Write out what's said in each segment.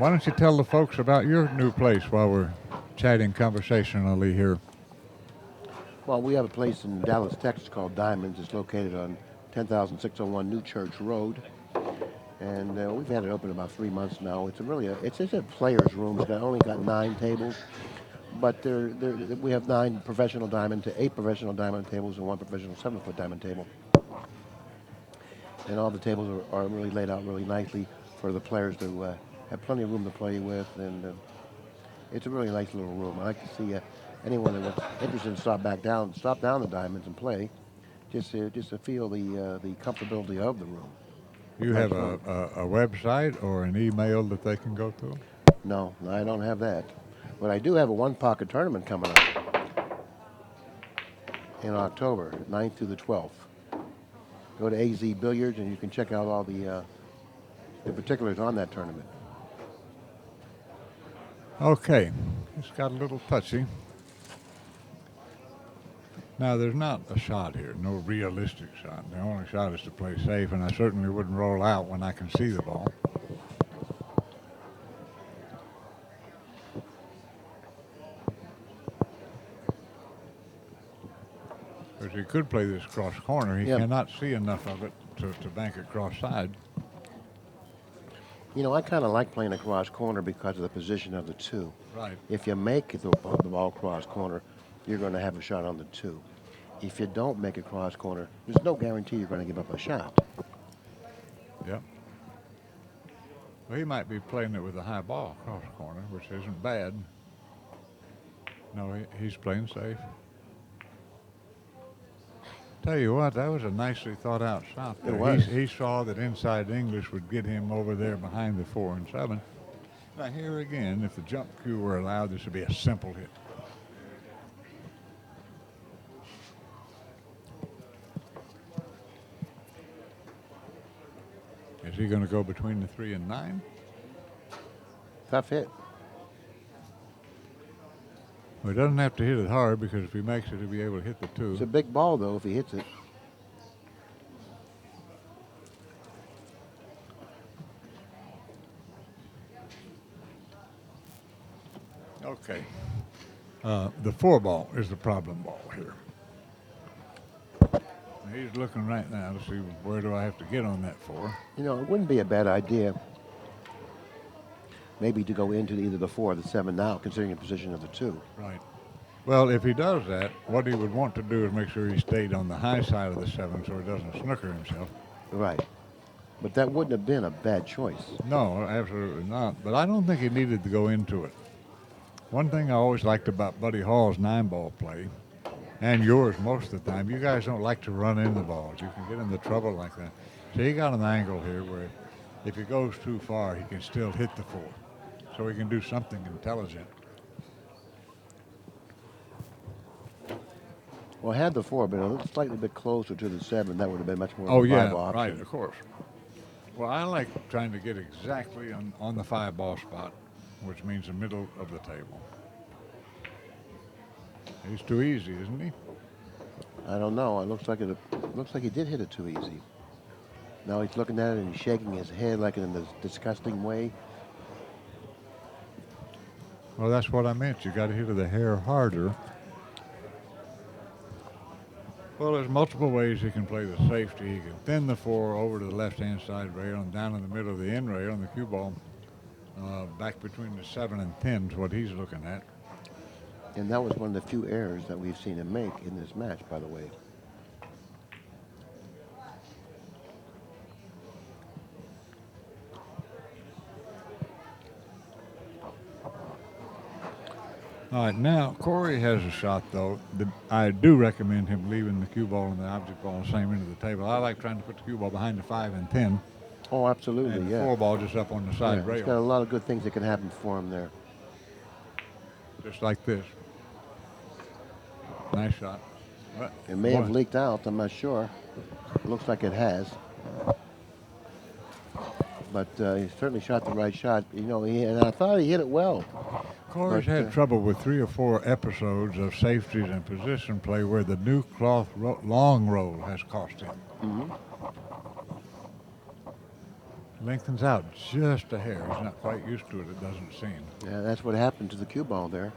why don't you tell the folks about your new place while we're chatting conversationally here? Well, we have a place in Dallas, Texas called Diamonds. It's located on 10,601 New Church Road. And we've had it open about 3 months now. It's just a player's room. It's only got 9 tables, but we have 8 professional diamond tables and one professional 7-foot diamond table. And all the tables are really laid out really nicely for the players to have plenty of room to play with. And it's a really nice little room. I like to see anyone that was interested to stop down the Diamonds and play, just to feel the comfortability of the room. You Nice have room. a website or an email that they can go to? No, I don't have that. But I do have a one-pocket tournament coming up in October, 9th through the 12th. Go to AZ Billiards and you can check out all the particulars on that tournament. Okay, it's got a little touchy. Now, there's not a shot here, no realistic shot. The only shot is to play safe, and I certainly wouldn't roll out when I can see the ball. Because he could play this cross corner. He Yeah. cannot see enough of it to bank it cross side. You know, I kind of like playing across corner because of the position of the two. Right. If you make the ball cross corner, you're going to have a shot on the two. If you don't make it cross corner, there's no guarantee you're going to give up a shot. Yep. Well, he might be playing it with a high ball cross corner, which isn't bad. No, he's playing safe. Tell you what, that was a nicely thought out shot there. It was. He saw that inside English would get him over there behind the 4 and 7. Now here again, if the jump cue were allowed, this would be a simple hit. Is he going to go between the 3 and 9? Tough hit. Well, he doesn't have to hit it hard because if he makes it, he'll be able to hit the 2. It's a big ball, though, if he hits it. Okay. The 4 ball is the problem ball here. He's looking right now to see where do I have to get on that 4. You know, it wouldn't be a bad idea maybe to go into either the 4 or the 7 now, considering the position of the 2. Right. Well, if he does that, what he would want to do is make sure he stayed on the high side of the 7 so he doesn't snooker himself. Right. But that wouldn't have been a bad choice. No, absolutely not. But I don't think he needed to go into it. One thing I always liked about Buddy Hall's 9-ball play, and yours most of the time, you guys don't like to run into balls. You can get into trouble like that. So he got an angle here where if he goes too far, he can still hit the 4. So he can do something intelligent. Well, had the 4 been a little slightly bit closer to the 7, that would have been much more Oh, of a yeah, viable option. right, of course. Well, I like trying to get exactly on the 5-ball spot, which means the middle of the table. He's too easy, isn't he? I don't know. It looks like he did hit it too easy. Now he's looking at it and he's shaking his head like in a disgusting way. Well, that's what I meant. You got to hit it a hair harder. Well, there's multiple ways he can play the safety. He can thin the 4 over to the left-hand side rail and down in the middle of the end rail on the cue ball. Back between the 7 and 10 is what he's looking at. And that was one of the few errors that we've seen him make in this match, by the way. All right, now Corey has a shot, though. I do recommend him leaving the cue ball and the object ball on the same end of the table. I like trying to put the cue ball behind the 5 and 10. Oh, absolutely, And the yeah. 4 ball just up on the side Yeah, rail. he's got a lot of good things that can happen for him there. Just like this. Nice shot. But It may have leaked out, I'm not sure. It looks like it has. But he certainly shot the right shot. You know, and I thought he hit it well. Corey's had trouble with 3 or 4 episodes of safeties and position play where the new cloth long roll has cost him. Mm-hmm. Lengthens out just a hair. He's not quite used to it, it doesn't seem. Yeah, that's what happened to the cue ball there.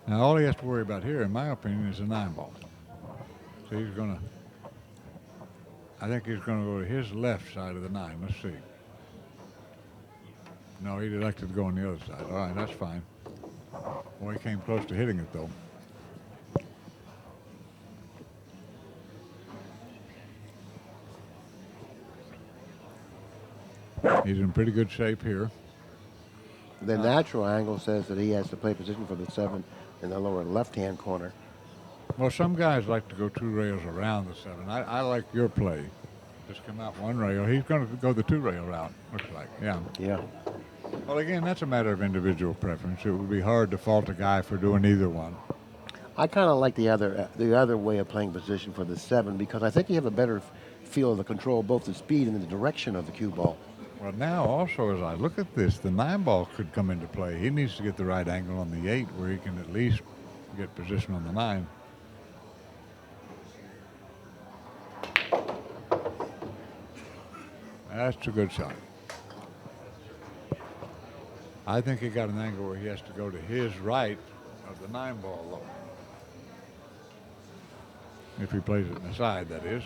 Now, all he has to worry about here, in my opinion, is a 9-ball. So he's going to, I think he's going to go to his left side of the 9. Let's see. No, he elected to go on the other side. All right, that's fine. Well, he came close to hitting it, though. He's in pretty good shape here. The natural angle says that he has to play position for the 7 in the lower left-hand corner. Well, some guys like to go 2 rails around the 7. I like your play. Just come out 1 rail. He's going to go the 2-rail route, looks like. Yeah. Yeah. Well, again, that's a matter of individual preference. It would be hard to fault a guy for doing either one. I kind of like the other way of playing position for the 7 because I think you have a better feel of the control, both the speed and the direction of the cue ball. Well, now also as I look at this, the 9-ball could come into play. He needs to get the right angle on the 8 where he can at least get position on the 9. That's a good shot. I think he got an angle where he has to go to his right of the 9-ball low. If he plays it in the side, that is.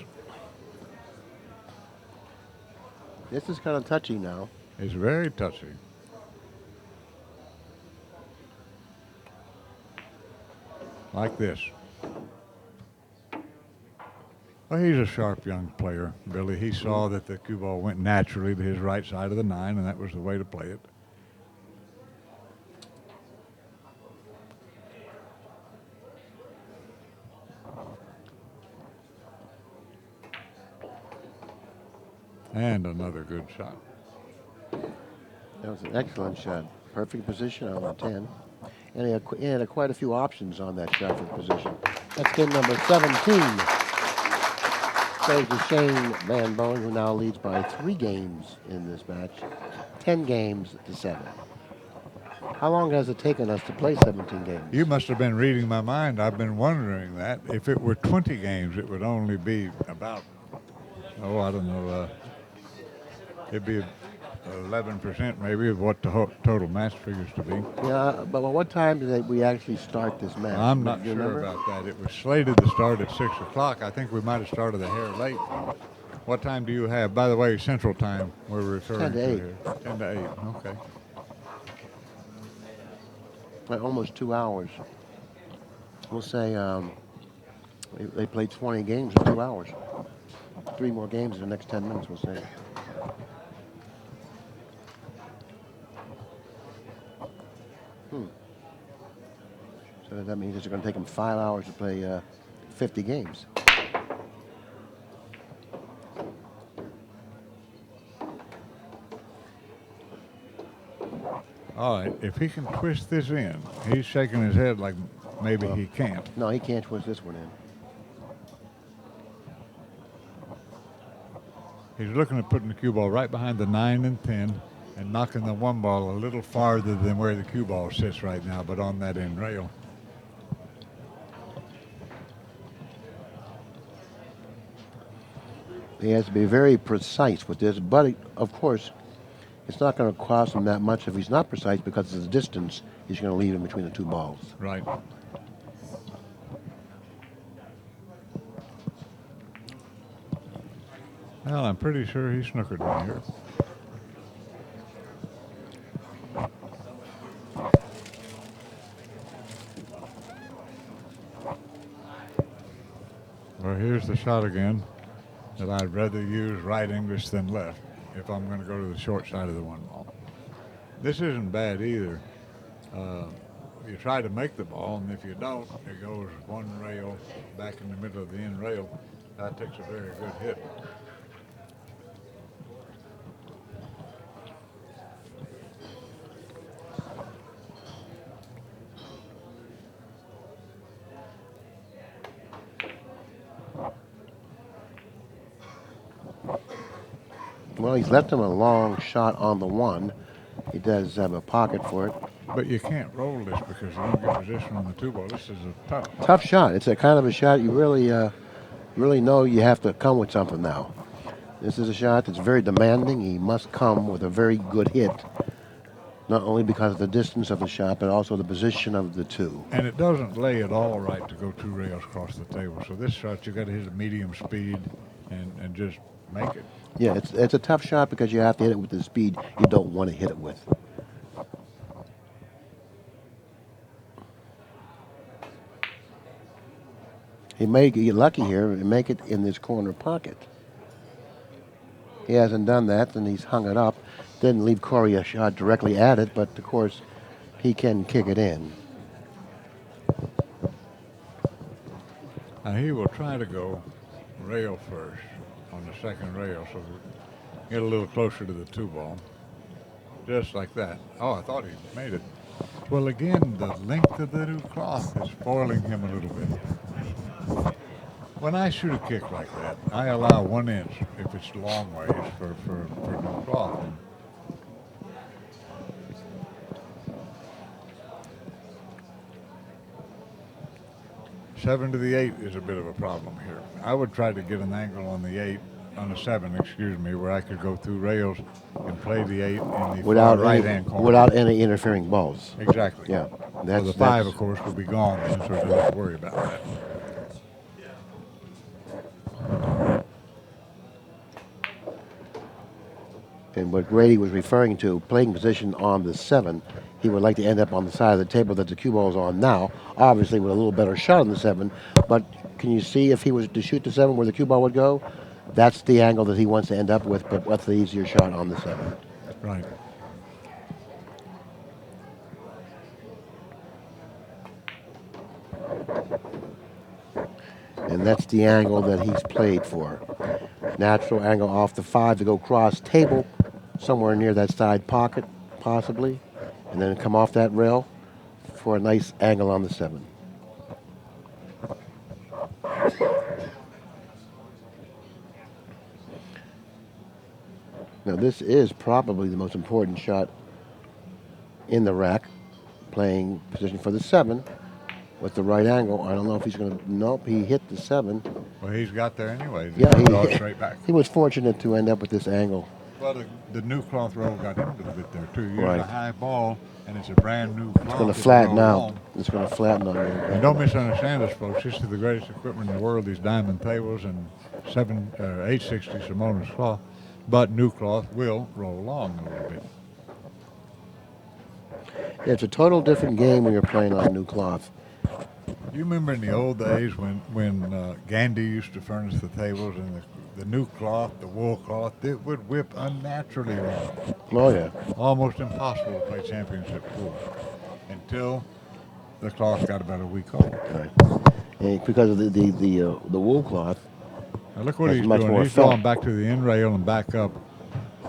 This is kind of touchy now. It's very touchy. Like this. Well, he's a sharp young player, Billy. He saw that the cue ball went naturally to his right side of the 9, and that was the way to play it. And another good shot. That was an excellent shot. Perfect position on the 10. And he had quite a few options on that shot for position. That's game number 17. Goes to Shane Van Bowen, who now leads by 3 games in this match. 10 games to 7. How long has it taken us to play 17 games? You must have been reading my mind. I've been wondering that. If it were 20 games, it would only be about, oh, I don't know, it'd be 11% maybe of what the total match figures to be. Yeah, but what time did we actually start this match? I'm not sure about that. It was slated to start at 6 o'clock. I think we might have started a hair late. What time do you have? By the way, Central Time we're referring 10 to 8. here. 10 to 8, okay. Like almost 2 hours. We'll say they played 20 games in 2 hours. 3 more games in the next 10 minutes, we'll say. So that means it's going to take them 5 hours to play 50 games. All right, if he can twist this in, he's shaking his head like maybe he can't. No, he can't twist this one in. He's looking at putting the cue ball right behind the 9 and 10 and knocking the 1 ball a little farther than where the cue ball sits right now, but on that end rail. He has to be very precise with this, but of course, it's not going to cost him that much if he's not precise because of the distance he's going to leave in between the 2 balls. Right. Well, I'm pretty sure he snookered me here. Well, here's the shot again that I'd rather use right English than left if I'm going to go to the short side of the 1 ball. This isn't bad either. You try to make the ball, and if you don't, it goes 1 rail back in the middle of the end rail. That takes a very good hit. Well, he's left him a long shot on the 1. He does have a pocket for it. But you can't roll this because you don't get position on the 2 ball. This is a tough shot. It's a kind of a shot you really know you have to come with something now. This is a shot that's very demanding. He must come with a very good hit, not only because of the distance of the shot, but also the position of the two. And it doesn't lay at all right to go 2 rails across the table. So this shot, you got to hit a medium speed and just make it. Yeah, it's a tough shot because you have to hit it with the speed you don't want to hit it with. He may get lucky here and make it in this corner pocket. He hasn't done that, and he's hung it up. Didn't leave Corey a shot directly at it, but of course, he can kick it in. Now he will try to go rail first on the second rail, so get a little closer to the 2 ball. Just like that. Oh, I thought he made it. Well, again, the length of the new cloth is spoiling him a little bit. When I shoot a kick like that, I allow 1 inch if it's long ways for new cloth. 7 to the 8 is a bit of a problem here. I would try to get an angle on the 8, on the 7, excuse me, where I could go 2 rails and play the 8 in the without right-hand corner. Without any interfering balls. Exactly. Yeah. So the 5, of course, would be gone, then, so I don't have to worry about that. And what Grady was referring to, playing position on the 7, he would like to end up on the side of the table that the cue ball is on now, obviously with a little better shot on the 7. But can you see if he was to shoot the 7 where the cue ball would go? That's the angle that he wants to end up with, but what's the easier shot on the 7? Right. And that's the angle that he's played for. Natural angle off the 5 to go cross table, somewhere near that side pocket, possibly, and then come off that rail for a nice angle on the 7. Now this is probably the most important shot in the rack, playing position for the 7 with the right angle. I don't know if he's going to, nope, he hit the 7. Well, he's got there anyway. Yeah, Straight back. He was fortunate to end up with this angle. Well, the new cloth roll got him a little bit there, too. You Right. use a high ball, and it's a brand new cloth. It's going to that flatten roll out. on. It's going to flatten on you. And don't misunderstand us, folks. This is the greatest equipment in the world, these diamond tables and 860 Simonis cloth. But new cloth will roll along a little bit. Yeah, it's a total different game when you're playing on new cloth. You remember in the old days when Gandhi used to furnish the tables and the new cloth, the wool cloth, it would whip unnaturally wrong. Oh, yeah. Almost impossible to play championship pool until the cloth got about a week old. Right. And because of the wool cloth. Now look what That's he's much doing. more He's felt. going back to the end rail and back up.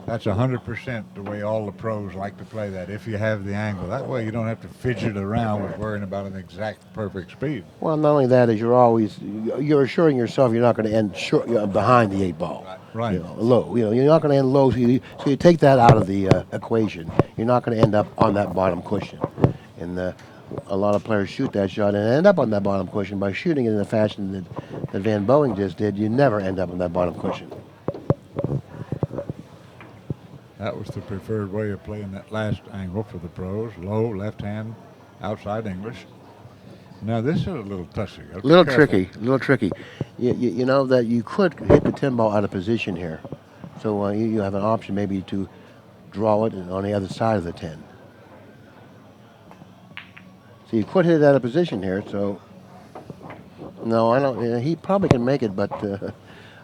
That's 100% the way all the pros like to play that, if you have the angle. That way you don't have to fidget around with worrying about an exact perfect speed. Well, not only that, is you're assuring yourself you're not going to end short, behind the 8 ball. Right. Low. You're not going to end low, so you take that out of the equation. You're not going to end up on that bottom cushion. And a lot of players shoot that shot and end up on that bottom cushion by shooting it in the fashion that Van Boeing just did. You never end up on that bottom cushion. That was the preferred way of playing that last angle for the pros. Low, left hand, outside English. Now this is a little touchy. A little tricky. You know that you could hit the 10 ball out of position here. So you have an option maybe to draw it on the other side of the 10. So you could hit it out of position here. So no, I don't. He probably can make it, but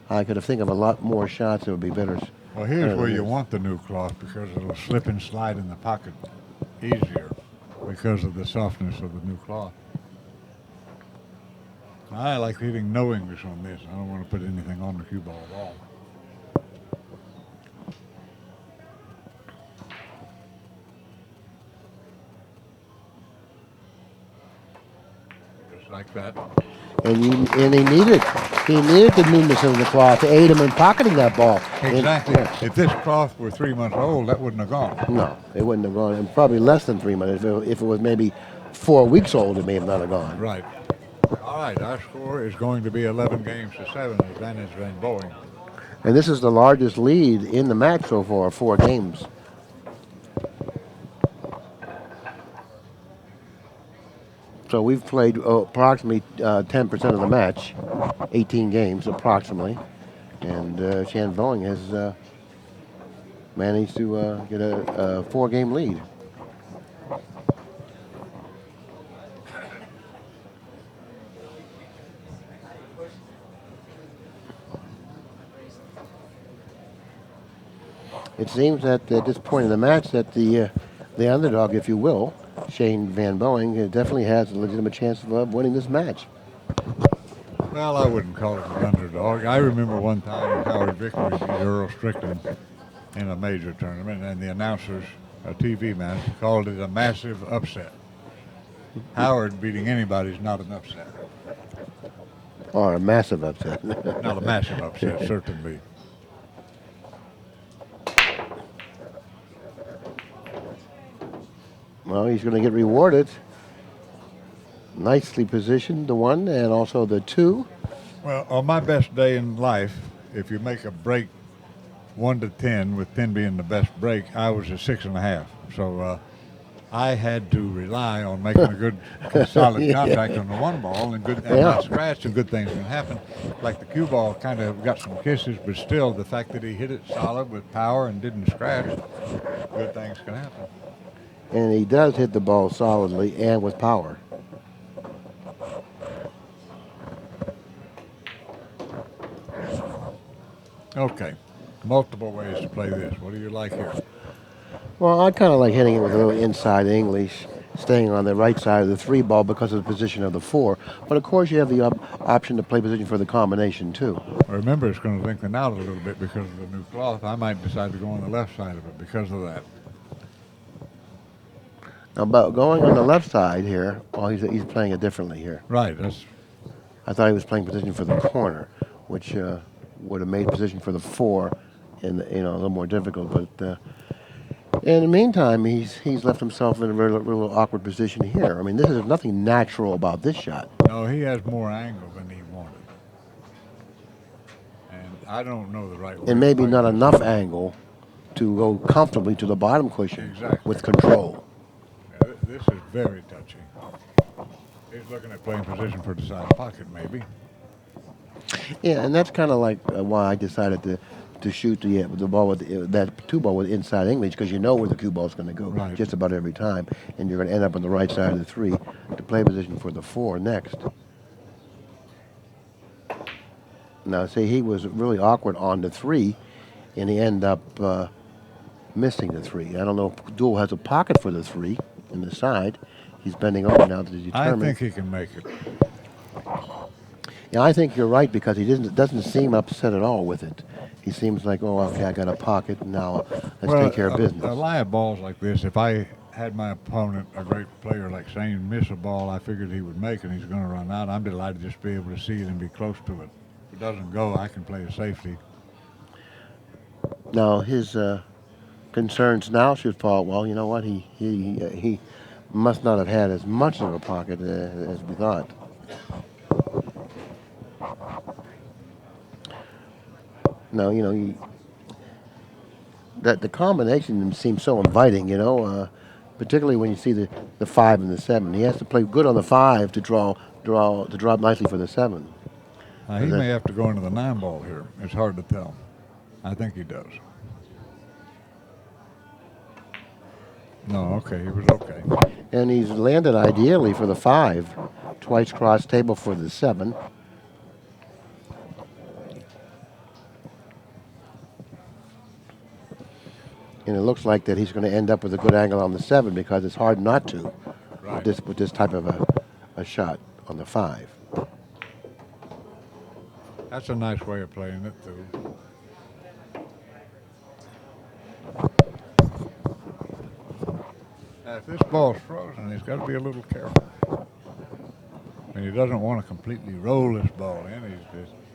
I could think of a lot more shots that would be better. Well, here's where you want the new cloth because it'll slip and slide in the pocket easier because of the softness of the new cloth. I like hitting no English on this. I don't want to put anything on the cue ball at all. Just like that. And he needed the newness of the cloth to aid him in pocketing that ball. Exactly. If this cloth were 3 months old, that wouldn't have gone. No, it wouldn't have gone. And probably less than 3 months. If it was maybe 4 weeks old, it may have not have gone. Right. All right, our score is going to be 11 games to 7. Advantage Van Boeing. And this is the largest lead in the match so far, 4 games. So we've played approximately 10% of the match, 18 games approximately. And Shan Boeing has managed to get a 4-game lead. It seems that at this point in the match that the underdog, if you will, Shane Van Boeing, definitely has a legitimate chance of winning this match. Well, I wouldn't call it an underdog. I remember one time Howard Vickery beat Earl Strickland in a major tournament, and the announcers, a TV match, called it a massive upset. Howard beating anybody is not an upset. Or a massive upset. Not a massive upset, certainly. Well, he's going to get rewarded. Nicely positioned, the 1 and also the 2. Well, on my best day in life, if you make a break 1 to 10, with 10 being the best break, I was a 6.5. So I had to rely on making a good, solid contact on the 1 ball and not scratch, and good things can happen. Like the cue ball kind of got some kisses, but still the fact that he hit it solid with power and didn't scratch, good things can happen. And he does hit the ball solidly and with power. Okay, multiple ways to play this. What do you like here? Well, I kind of like hitting it with a little inside English, staying on the right side of the 3 ball because of the position of the 4. But of course, you have the option to play position for the combination too. Remember, it's going to lengthen out a little bit because of the new cloth. I might decide to go on the left side of it because of that. Now, about going on the left side here, well, he's playing it differently here. Right. I thought he was playing position for the corner, which would have made position for the 4, and a little more difficult. But in the meantime, he's left himself in a real awkward position here. I mean, this is nothing natural about this shot. No, he has more angle than he wanted, and I don't know the right way. And maybe not enough angle to go comfortably to the bottom cushion with control. Yeah, this is very touchy. He's looking at playing position for the side pocket, maybe. Yeah, and that's kind of like why I decided to shoot the ball with that 2 ball with inside English, because you know where the cue ball is going to go just about every time, and you're going to end up on the right side of the 3 to play position for the 4 next. Now, see, he was really awkward on the 3, and he ended up missing the 3. I don't know if Duel has a pocket for the 3 in the side. He's bending over now to determine. I think he can make it. Yeah, I think you're right, because he doesn't seem upset at all with it. He seems like, oh, okay, I got a pocket, now let's take care of business. A lie of balls like this, if I had my opponent, a great player like Shane, miss a ball I figured he would make and he's going to run out, I'm delighted just to be able to see it and be close to it. If it doesn't go, I can play a safety. Now, his concerns now should fall, well, you know what, he must not have had as much of a pocket as we thought. Now, that the combination seems so inviting, particularly when you see the 5 and the 7. He has to play good on the 5 to draw nicely for the 7. He may have to go into the 9 ball here. It's hard to tell. I think he does. No, okay, he was okay. And he's landed ideally for the 5. Twice cross table for the 7. And it looks like that he's going to end up with a good angle on the 7, because it's hard not to with this type of a shot on the 5. That's a nice way of playing it, too. Now, if this ball's frozen, he's got to be a little careful. And he doesn't want to completely roll this ball in.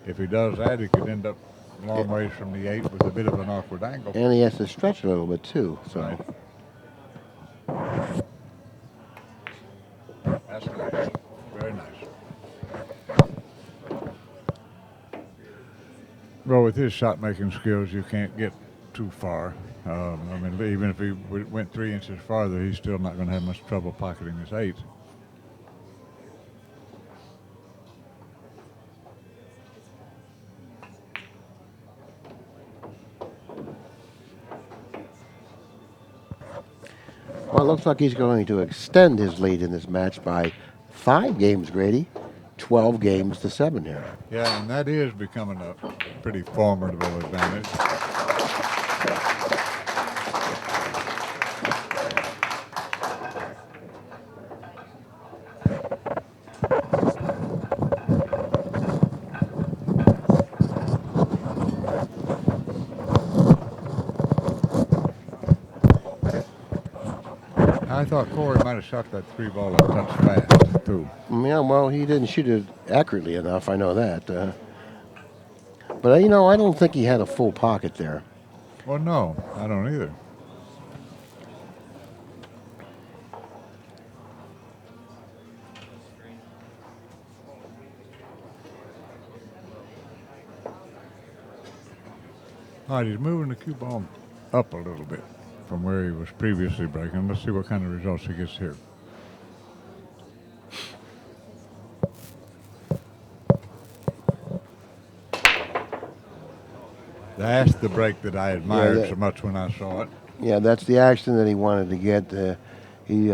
If he does that, he could end up a long ways from the 8 with a bit of an awkward angle. And he has to stretch a little bit, too. So. Right. That's nice. Very nice. Well, with his shot making skills, you can't get too far. I mean, even if he went 3 inches farther, he's still not going to have much trouble pocketing his eight. Well, it looks like he's going to extend his lead in this match by 5 games, Grady. 12 games to 7 here. Yeah, and that is becoming a pretty formidable advantage. I thought Corey might have shot that 3 ball a touch fast, too. Yeah, well, he didn't shoot it accurately enough. I know that. But, I don't think he had a full pocket there. Well, no, I don't either. All right, he's moving the cue ball up a little bit from where he was previously breaking. Let's see what kind of results he gets here. That's the break that I admired so much when I saw it. Yeah, that's the action that he wanted to get. He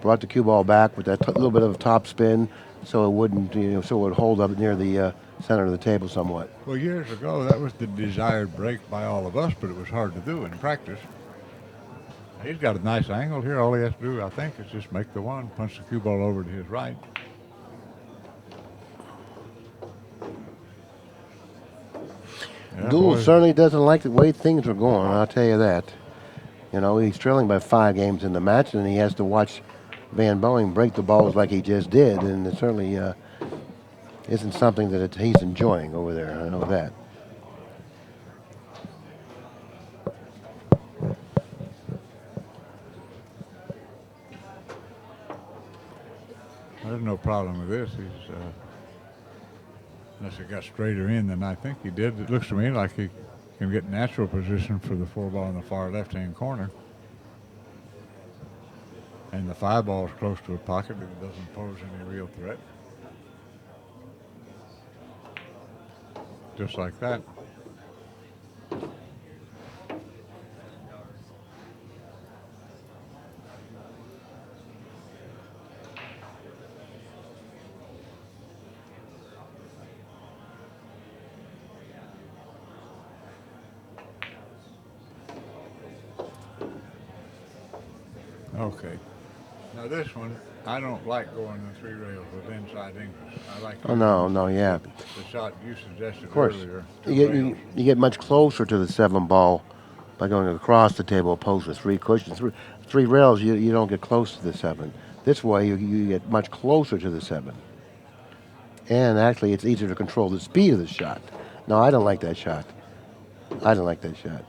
brought the cue ball back with that little bit of top spin, so it wouldn't, so it would hold up near the center of the table somewhat. Well, years ago, that was the desired break by all of us, but it was hard to do in practice. He's got a nice angle here. All he has to do, I think, is just make the one, punch the cue ball over to his right. Yeah, DEUEL certainly doesn't like the way things are going, I'll tell you that. He's trailing by 5 games in the match, and he has to watch Van Boeing break the balls like he just did, and it certainly isn't something that he's enjoying over there. I know that. There's no problem with this. He's unless he got straighter in than I think he did. It looks to me like he can get natural position for the 4 ball in the far left-hand corner. And the 5 ball is close to a pocket, but it doesn't pose any real threat. Just like that. Okay. Now this one, I don't like going the 3 rails with inside English. I like. Oh no, yeah. The shot you suggested Of course, earlier. you get much closer to the 7 ball by going across the table opposed to 3 cushions. 3 rails, you don't get close to the 7. This way, you get much closer to the 7. And actually, it's easier to control the speed of the shot. No, I don't like that shot. I don't like that shot.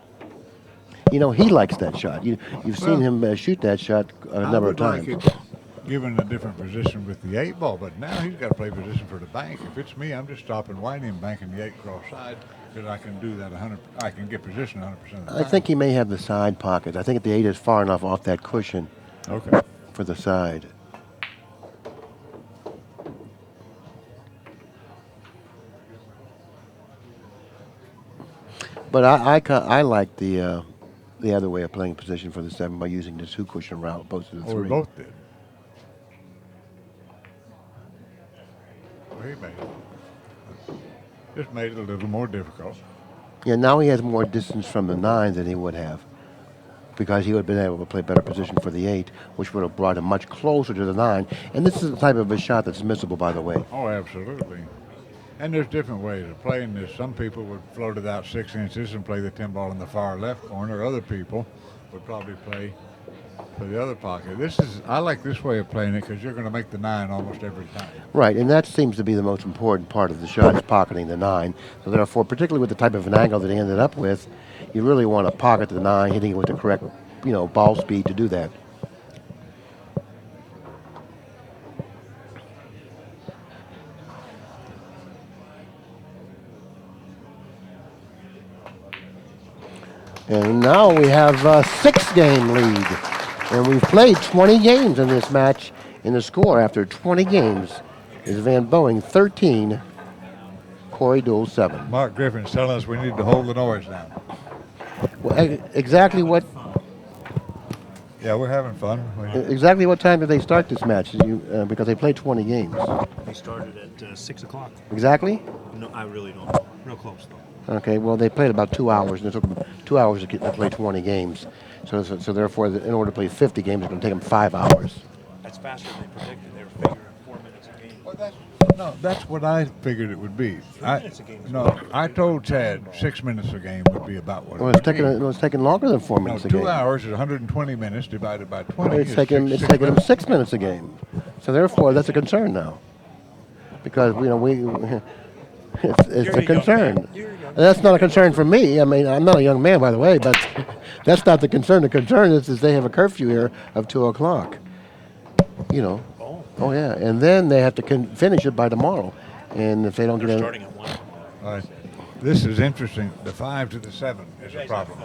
He likes that shot. You've seen him shoot that shot a number of times. Like it given a different position with the 8 ball, but now he's got to play position for the bank. If it's me, I'm just stopping Whitey and banking the 8 cross side because I can do that 100. I can get position 100% of the time. I think he may have the side pocket. I think the 8 is far enough off that cushion. Okay. For the side. But I like the other way of playing position for the 7 by using the 2 cushion route opposed to the 3. We both did. Well, he made it. Just made it a little more difficult. Yeah, now he has more distance from the 9 than he would have, because he would have been able to play better position for the 8, which would have brought him much closer to the 9. And this is the type of a shot that's missable, by the way. Oh, absolutely. And there's different ways of playing this. Some people would float it out 6 inches and play the 10 ball in the far left corner. Other people would probably play for the other pocket. I like this way of playing it because you're going to make the 9 almost every time. Right, and that seems to be the most important part of the shot, is pocketing the 9. So therefore, particularly with the type of an angle that he ended up with, you really want to pocket the 9, hitting it with the correct, ball speed to do that. And now we have a 6-game lead. And we've played 20 games in this match. In the score after 20 games is Van Boeing 13, Corey Deuel 7. Mark Griffin's telling us we need to hold the noise down. Well, exactly what Yeah, we're having fun. exactly what time did they start this match? Because they played 20 games. They started at 6 o'clock. Exactly? No, I really don't know. Real close, though. Okay, well, they played about 2 hours, and it took them 2 hours to play 20 games. So therefore, in order to play 50 games, it's going to take them 5 hours. That's faster than they predicted. They were figuring 4 minutes a game. No, that's what I figured it would be. 3 minutes a game is No, what I told Chad 6 minutes a game would be about what Well, it would be. it's taking longer than 4 No, minutes a 2 game. hours is 120 minutes divided by 20. It's is taking six them minutes. 6 minutes a game. So therefore, that's a concern now, because it's You're a a young concern. man. You're a young And that's not a concern for me. I mean, I'm not a young man, by the way, but that's not the concern. The concern is they have a curfew here of 2 o'clock. Oh yeah, and then they have to finish it by tomorrow, and if they don't They're get starting at 1. All right. This is interesting. The 5 to the 7 is a problem.